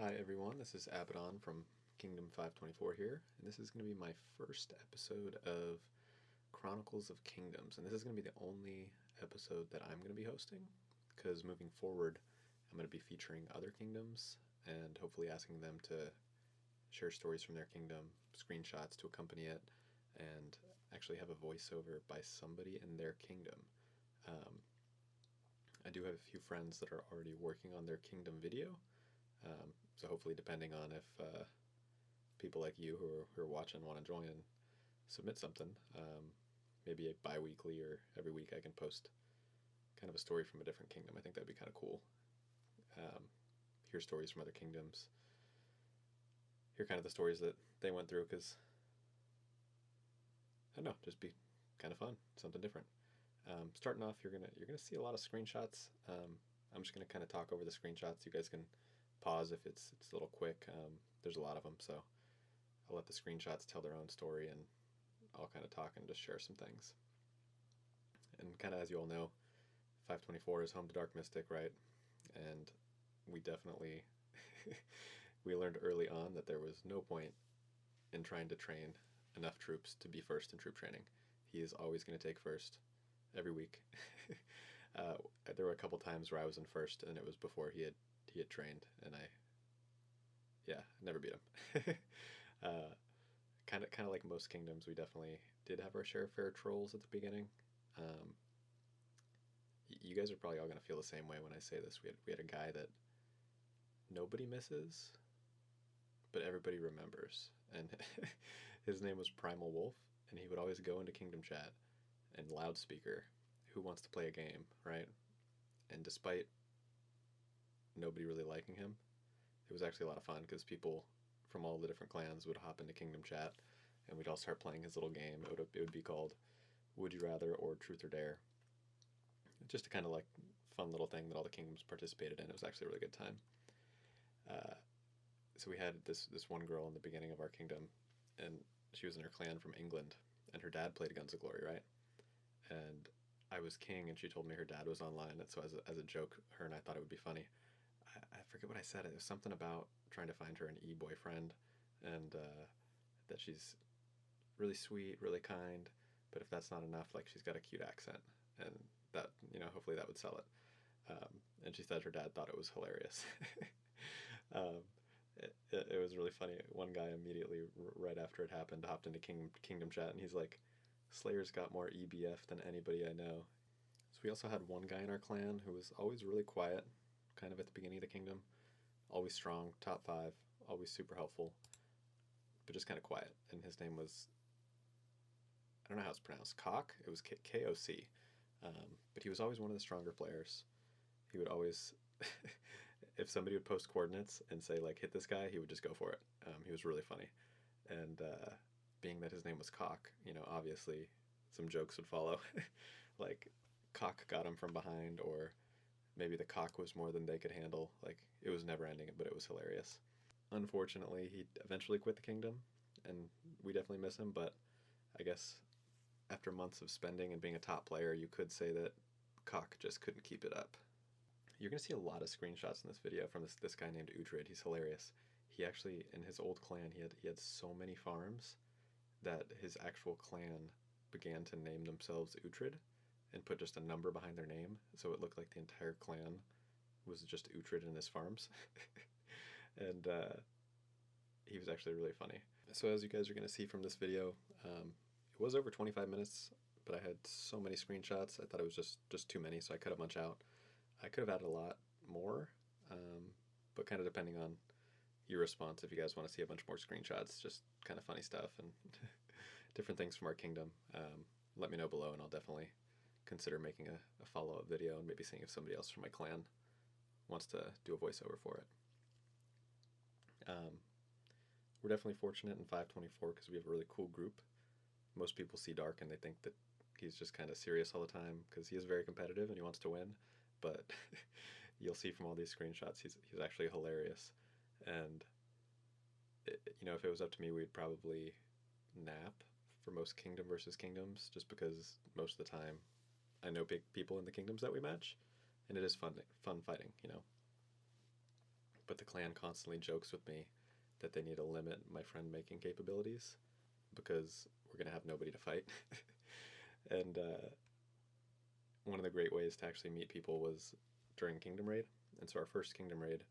Hi everyone, this is Abaddon from Kingdom 524 here, and this is going to be my first episode of Chronicles of Kingdoms, and this is going to be the only episode that I'm going to be hosting, because moving forward I'm going to be featuring other kingdoms, and hopefully asking them to share stories from their kingdom, screenshots to accompany it, and actually have a voiceover by somebody in their kingdom. Um, I do have a few friends that are already working on their kingdom video, so hopefully, depending on if people like you who are watching want to join and submit something, maybe a bi-weekly or every week I can post kind of a story from a different kingdom. I think that'd be kind of cool. Hear stories from other kingdoms, hear kind of the stories that they went through, because I don't know, just be kind of fun, something different. Starting off, you're gonna see a lot of screenshots. I'm just gonna kind of talk over the screenshots. You guys can pause if it's a little quick. There's a lot of them, so I'll let the screenshots tell their own story, and I'll kind of talk and just share some things. And kind of as you all know, 524 is home to Dark Mystic, right? And we definitely we learned early on that there was no point in trying to train enough troops to be first in troop training. He is always going to take first every week. uh, there were a couple times where I was in first, and it was before he had trained, and I never beat him. Kind of like most kingdoms, we definitely did have our share of fair trolls at the beginning. Um, you guys are probably all going to feel the same way when I say this. We had a guy that nobody misses, but everybody remembers, and his name was Primal Wolf, and he would always go into Kingdom Chat and loudspeaker, "Who wants to play a game?" Right? And despite nobody really liking him, it was actually a lot of fun because people from all the different clans would hop into Kingdom Chat, and we'd all start playing his little game. It would be called Would You Rather or Truth or Dare. Just a kind of like fun little thing that all the kingdoms participated in. It was actually a really good time. Uh, so we had this one girl in the beginning of our kingdom, and she was in her clan from England, and her dad played Guns of Glory, right? And I was king, and she told me her dad was online, and so as a joke, her and I thought it would be funny. I forget what I said. It was something about trying to find her an e-boyfriend, and that she's really sweet, really kind, but if that's not enough, like she's got a cute accent, and that hopefully that would sell it. And she said her dad thought it was hilarious. um, it was really funny. One guy immediately, right after it happened, hopped into Kingdom Chat, and he's like, "Slayer's got more EBF than anybody I know." So we also had one guy in our clan who was always really quiet, kind of at the beginning of the kingdom, always strong, top five, always super helpful, but just kind of quiet. And his name was, I don't know how it's pronounced, Cock. It was K-O-C. But he was always one of the stronger players. He would always, if somebody would post coordinates and say like hit this guy, he would just go for it. He was really funny, and being that his name was Cock, obviously some jokes would follow, like Cock got him from behind, or maybe the cock was more than they could handle. Like it was never ending, but it was hilarious. Unfortunately, he eventually quit the kingdom, and we definitely miss him. But I guess after months of spending and being a top player, you could say that Cock just couldn't keep it up. You're going to see a lot of screenshots in this video from this guy named Uhtred. He's hilarious. He actually, in his old clan, he had so many farms that his actual clan began to name themselves Utrid and put just a number behind their name, so it looked like the entire clan was just Uhtred in his farms. And he was actually really funny. So as you guys are going to see from this video, it was over 25 minutes, but I had so many screenshots, I thought it was just too many, so I cut a bunch out. I could have added a lot more, but kind of depending on your response, if you guys want to see a bunch more screenshots, just kind of funny stuff and different things from our kingdom, let me know below, and I'll definitely consider making a follow-up video and maybe seeing if somebody else from my clan wants to do a voiceover for it. We're definitely fortunate in 524 because we have a really cool group. Most people see Dark and they think that he's just kind of serious all the time, because he is very competitive and he wants to win, but you'll see from all these screenshots he's actually hilarious. And if it was up to me, we'd probably nap for most kingdom versus kingdoms, just because most of the time I know big people in the kingdoms that we match, and it is fun fighting. but the clan constantly jokes with me that they need to limit my friend making capabilities because we're going to have nobody to fight. And one of the great ways to actually meet people was during Kingdom Raid. And so our first Kingdom Raid,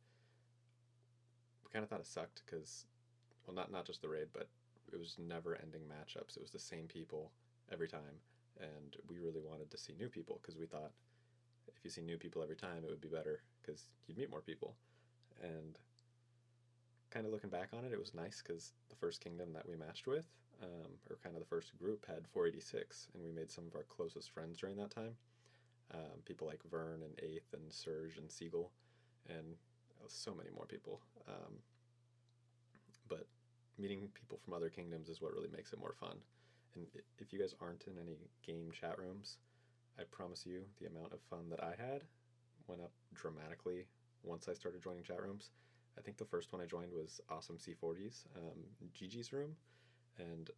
we kind of thought it sucked because, well, not just the raid, but it was never-ending matchups. It was the same people every time, and we really wanted to see new people because we thought if you see new people every time, it would be better because you'd meet more people. And kind of looking back on it, it was nice because the first kingdom that we matched with, or kind of the first group, had 486, and we made some of our closest friends during that time. People like Vern and Aeth and Surge and Siegel, and so many more people. But meeting people from other kingdoms is what really makes it more fun. And if you guys aren't in any game chat rooms, I promise you the amount of fun that I had went up dramatically once I started joining chat rooms. I think the first one I joined was Awesome C40's, Gigi's room, and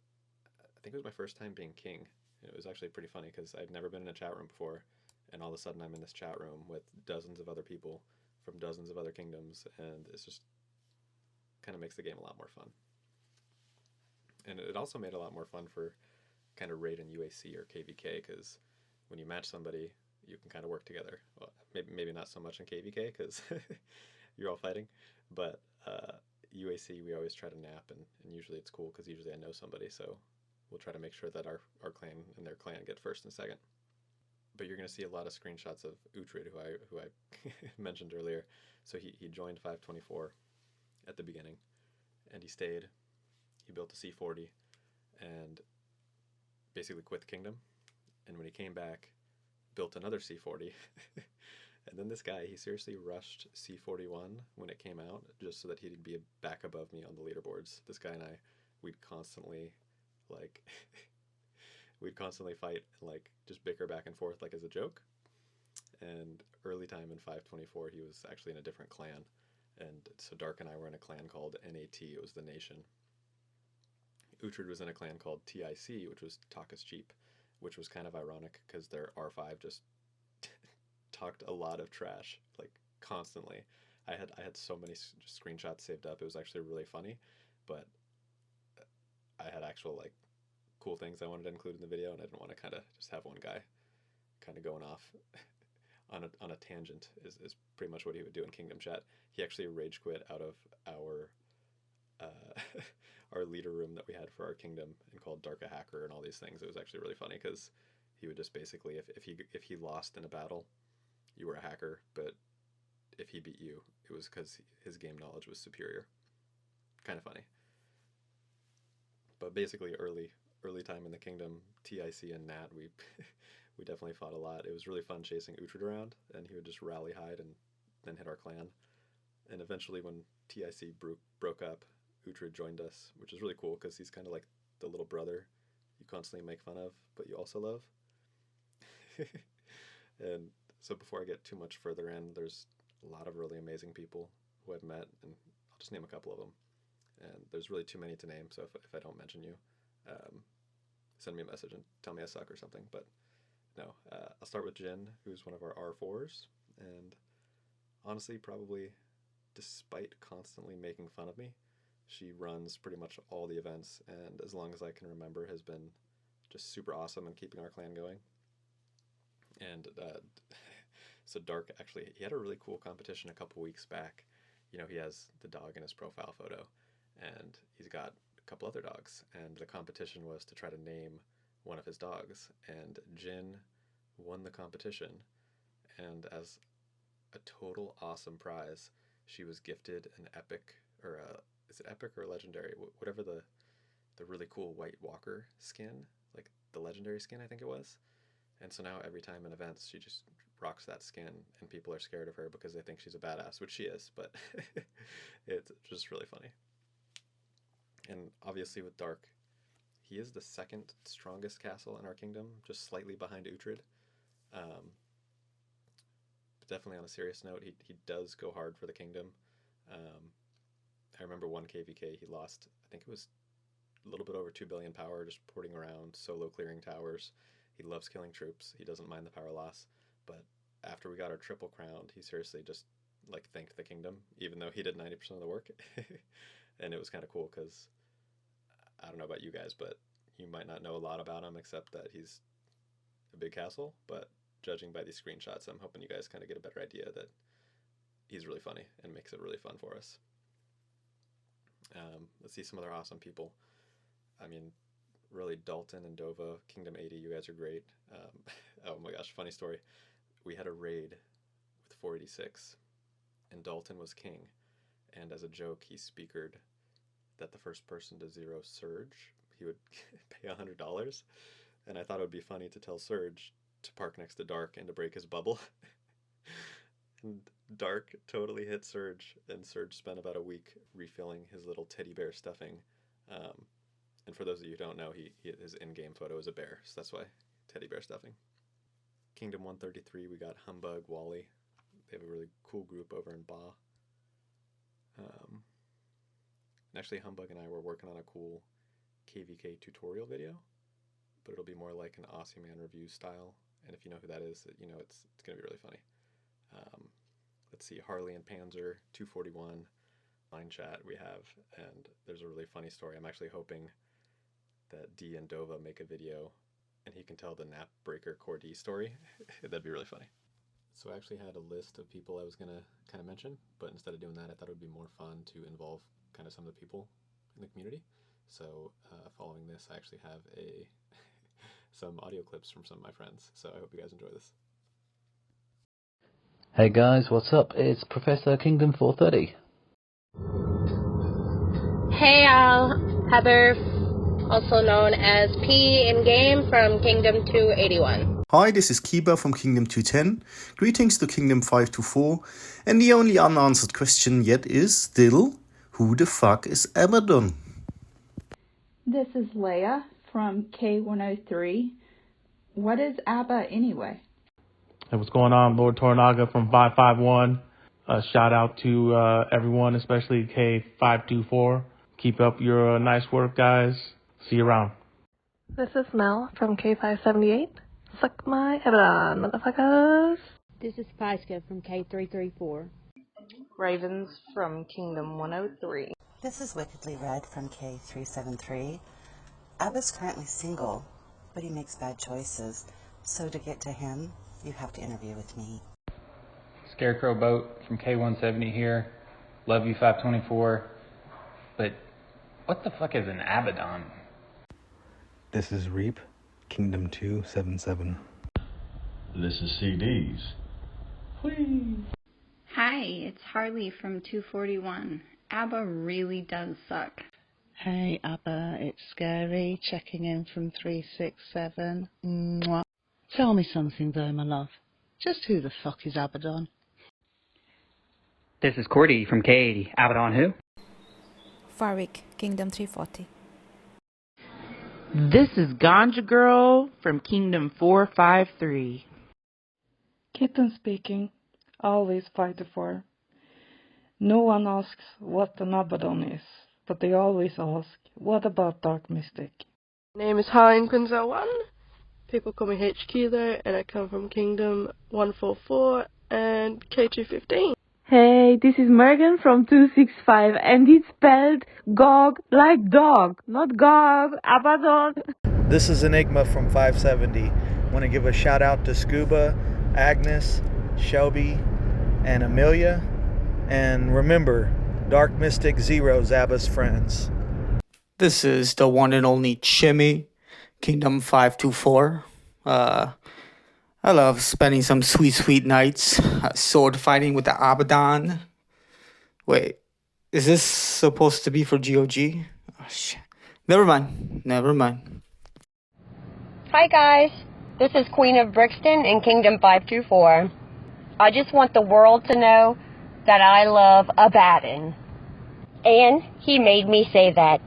I think it was my first time being king. It was actually pretty funny because I'd never been in a chat room before, and all of a sudden I'm in this chat room with dozens of other people from dozens of other kingdoms, and it's just kind of makes the game a lot more fun. And it also made it a lot more fun for kind of raid and UAC or KVK, because when you match somebody, you can kind of work together. Well, maybe not so much in KVK because you're all fighting, but UAC we always try to nap, and usually it's cool because usually I know somebody, so we'll try to make sure that our clan and their clan get first and second. But you're going to see a lot of screenshots of Uhtred, who I mentioned earlier. So he joined 524 at the beginning, and he stayed. He built a C40 and basically quit the kingdom. And when he came back, built another C40. And then this guy, he seriously rushed C41 when it came out just so that he'd be back above me on the leaderboards. This guy and I, we'd constantly fight and just bicker back and forth as a joke. And early time in 524, he was actually in a different clan. And so Dark and I were in a clan called NAT, it was the Nation. Utrid was in a clan called TIC, which was Talk is Cheap, which was kind of ironic because their R5 just talked a lot of trash, constantly. I had so many screenshots saved up. It was actually really funny, but I had actual cool things I wanted to include in the video, and I didn't want to kind of just have one guy kind of going off on a tangent. Is pretty much what he would do in Kingdom Chat. He actually rage quit out of our our leader room that we had for our kingdom and called Dark a Hacker and all these things. It was actually really funny because he would just basically, if he lost in a battle, you were a hacker, but if he beat you, it was because his game knowledge was superior. Kind of funny. But basically early time in the kingdom, TIC and Nat, we we definitely fought a lot. It was really fun chasing Uhtred around, and he would just rally hide and then hit our clan. And eventually when TIC broke up, Uhtred joined us, which is really cool because he's kind of like the little brother you constantly make fun of, but you also love. And so before I get too much further in, there's a lot of really amazing people who I've met, and I'll just name a couple of them. And there's really too many to name, so if I don't mention you, send me a message and tell me I suck or something. But no, I'll start with Jin, who's one of our R4s, and honestly, probably despite constantly making fun of me, she runs pretty much all the events, and as long as I can remember, has been just super awesome in keeping our clan going. And so Dark, actually, he had a really cool competition a couple weeks back. You know, he has the dog in his profile photo, and he's got a couple other dogs, and the competition was to try to name one of his dogs, and Jin won the competition, and as a total awesome prize, she was gifted an epic, or is it epic or legendary? Whatever the really cool White Walker skin, like the legendary skin, I think it was. And so now every time in events, she just rocks that skin, and people are scared of her because they think she's a badass, which she is, but it's just really funny. And obviously with Dark, he is the second strongest castle in our kingdom, just slightly behind Uhtred. But definitely on a serious note, he does go hard for the kingdom. I remember one KVK, he lost, I think it was a little bit over 2 billion power, just porting around, solo clearing towers. He loves killing troops. He doesn't mind the power loss. But after we got our triple crowned, he seriously just like thank the kingdom, even though he did 90% of the work. And it was kind of cool because I don't know about you guys, but you might not know a lot about him except that he's a big castle. But judging by these screenshots, I'm hoping you guys kind of get a better idea that he's really funny and makes it really fun for us. Let's see some other awesome people. I mean, really, Dalton and Dova, Kingdom 80, you guys are great. Oh my gosh, funny story. We had a raid with 486, and Dalton was king. And as a joke, he speakered that the first person to zero Surge, he would pay $100. And I thought it would be funny to tell Surge to park next to Dark and to break his bubble. And Dark totally hit Surge, and Surge spent about a week refilling his little teddy bear stuffing. And for those of you who don't know, his in-game photo is a bear, so that's why teddy bear stuffing. Kingdom 133, we got Humbug, Wally. They have a really cool group over in Ba. And actually, Humbug and I were working on a cool KVK tutorial video, but it'll be more like an Aussie Man review style. And if you know who that is, you know it's going to be really funny. Let's see, Harley and Panzer, 241, line chat we have, and there's a really funny story. I'm actually hoping that D and Dova make a video and he can tell the nap breaker Core D story. That'd be really funny. So I actually had a list of people I was going to kind of mention, but instead of doing that, I thought it would be more fun to involve kind of some of the people in the community. So following this, I actually have some audio clips from some of my friends. So I hope you guys enjoy this. Hey guys, what's up? It's Professor Kingdom 430. Hey Al, Heather, also known as P in game from Kingdom 281. Hi, this is Kiba from Kingdom 210. Greetings to Kingdom 524. And the only unanswered question yet is still, who the fuck is Abaddon? This is Leia from K103. What is ABBA anyway? Hey, what's going on? Lord Tornaga from 551. Shout out to everyone, especially K524. Keep up your nice work, guys. See you around. This is Mel from K578. Suck my Abaddon, motherfuckers. This is Pyska from K334. Ravens from Kingdom 103. This is Wickedly Red from K373. Abba's currently single, but he makes bad choices. So to get to him, you have to interview with me. Scarecrow Boat from K170 here. Love you 524. But what the fuck is an Abaddon? This is Reap, Kingdom 277. This is CDs. Whee! Hi, it's Harley from 241. ABBA really does suck. Hey ABBA, it's Scary, checking in from 367. Mwah. Tell me something though, my love. Just who the fuck is Abaddon? This is Cordy from K80. Abaddon who? Farwick, Kingdom 340. This is Ganja Girl from Kingdom 453. Kitten speaking. Always 5 to 4. No one asks what an Abaddon is, but they always ask, what about Dark Mystic? Name is Hein Quinzel 1. People call me HQ there, and I come from Kingdom 144 and K215. Hey, this is Megan from 265, and it's spelled GOG like dog, not GOG, Abaddon. This is Enigma from 570. Want to give a shout out to Scuba, Agnes, Shelby, and Amelia. And remember, Dark Mystic Zero's Abba's friends. This is the one and only Chimmy, Kingdom 524. I love spending some sweet nights sword fighting with the Abaddon. Wait, is this supposed to be for GOG? Oh, shit. Never mind. Hi guys, this is Queen of Brixton in Kingdom 524. I just want the world to know that I love Abaddon. And he made me say that.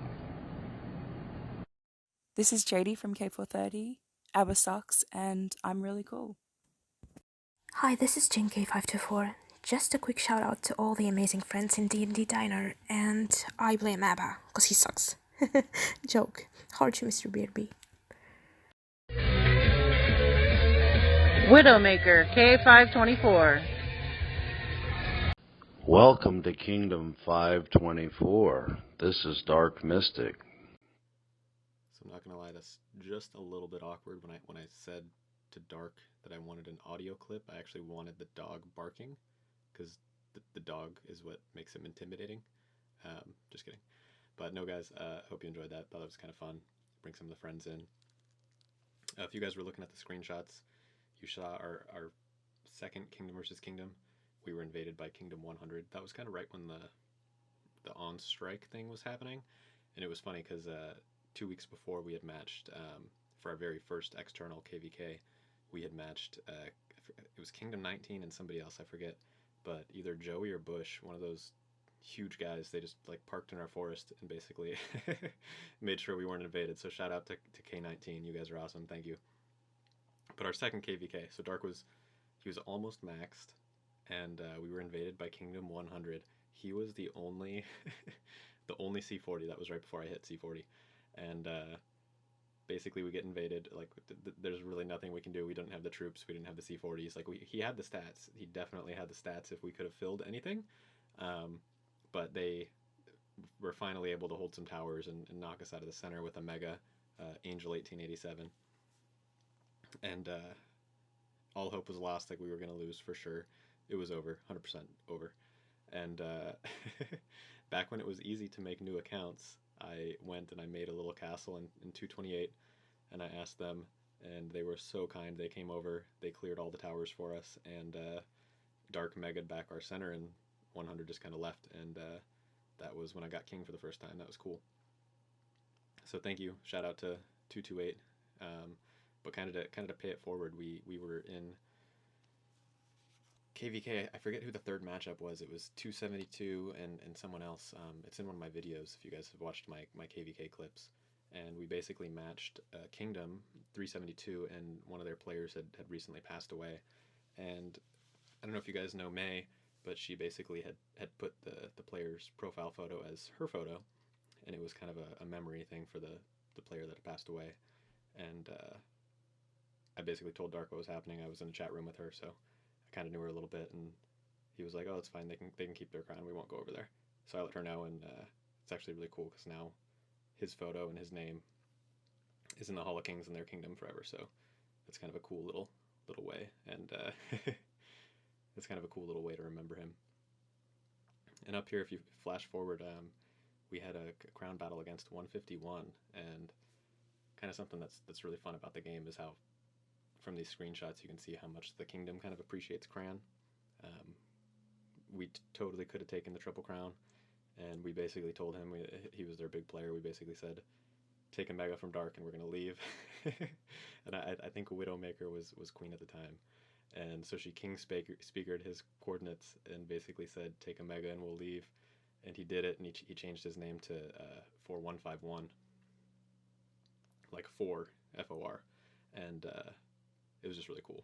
This is JD from K430. ABBA sucks, and I'm really cool. Hi, this is Jin K524. Just a quick shout out to all the amazing friends in D&D Diner, and I blame ABBA, cause he sucks. Joke. Heart you, Mr. Beardby. Widowmaker, K524. Welcome to Kingdom 524. This is Dark Mystic. So I'm not gonna lie, that's just a little bit awkward. When I said to Dark that I wanted an audio clip, I actually wanted the dog barking, because the dog is what makes him intimidating. Just kidding. But no, guys, hope you enjoyed that. Thought it was kind of fun. Bring some of the friends in. If you guys were looking at the screenshots, you saw our second Kingdom versus Kingdom. We were invaded by Kingdom 100. That was kind of right when the on strike thing was happening, and it was funny because 2 weeks before we had matched for our very first external KVK. We had matched it was Kingdom 19 and somebody else, I forget, but either Joey or Bush, one of those huge guys, they just like parked in our forest and basically made sure we weren't invaded. So shout out to K19, you guys are awesome, thank you. But our second KVK, so Dark he was almost maxed, and we were invaded by Kingdom 100. He was the only the only C40. That was right before I hit C40, and basically we get invaded. Like there's really nothing we can do. We didn't have the troops. We didn't have the C40s. Like he had the stats. He definitely had the stats if we could have filled anything. But they were finally able to hold some towers and knock us out of the center with a mega Angel 1887. And all hope was lost. Like we were going to lose for sure. It was over, 100% over. And back when it was easy to make new accounts, I went and I made a little castle in 228, and I asked them, and they were so kind. They came over, they cleared all the towers for us, and Dark mega'd back our center, and 100 just kind of left, and that was when I got king for the first time. That was cool. So thank you. Shout out to 228. But kind of to pay it forward, we were in KVK. I forget who the third matchup was. It was 272 and someone else. It's in one of my videos if you guys have watched my KVK clips. And we basically matched Kingdom 372, and one of their players had recently passed away. And I don't know if you guys know May, but she basically had put the player's profile photo as her photo, and it was kind of a memory thing for the player that had passed away. And I basically told Dark what was happening. I was in a chat room with her, so I kind of knew her a little bit, and he was like, "Oh, it's fine. They can keep their crown. We won't go over there." So I let her know, and it's actually really cool because now his photo and his name is in the Hall of Kings in their kingdom forever. So it's kind of a cool little way, and it's kind of a cool little way to remember him. And up here, if you flash forward, we had a crown battle against 151, and kind of something that's really fun about the game is how, from these screenshots, you can see how much the kingdom kind of appreciates Cran. We totally could have taken the triple crown, and we basically told him he was their big player. We basically said, take a mega from Dark and we're going to leave. And I think Widowmaker was queen at the time. And so she king speakered his coordinates and basically said, take a mega and we'll leave. And he did it, and he changed his name to 4151. Like 4, F-O-R. And it was just really cool.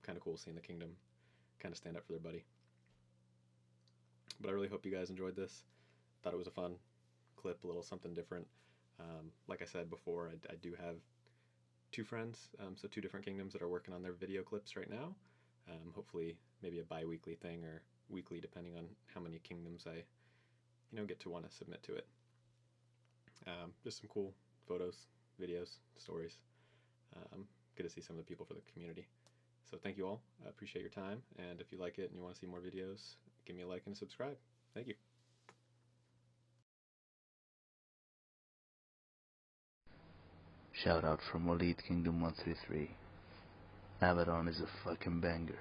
Kind of cool seeing the kingdom kind of stand up for their buddy. But I really hope you guys enjoyed this. Thought it was a fun clip, a little something different. Like I said before, I do have 2 friends, so 2 different kingdoms that are working on their video clips right now. Hopefully maybe a bi-weekly thing or weekly, depending on how many kingdoms I get to want to submit to it. Just some cool photos, videos, stories. Good to see some of the people for the community. So thank you all. I appreciate your time, and if you like it and you want to see more videos, give me a like and a subscribe. Thank you. Shout out from Elite Kingdom 133. Abaddon is a fucking banger.